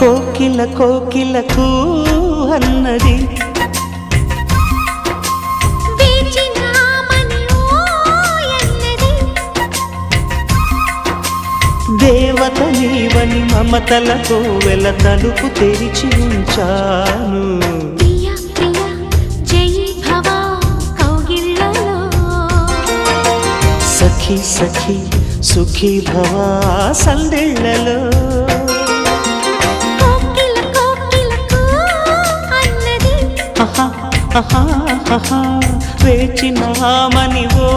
కోకిల కోకిలకు అన్నది దేవత నీవని మమతలతో వెల తలుపు తెరిచి ఉంచాను. సఖీ సఖీ సుఖీ భవ సందేళ్లలో వేచినామని ఓ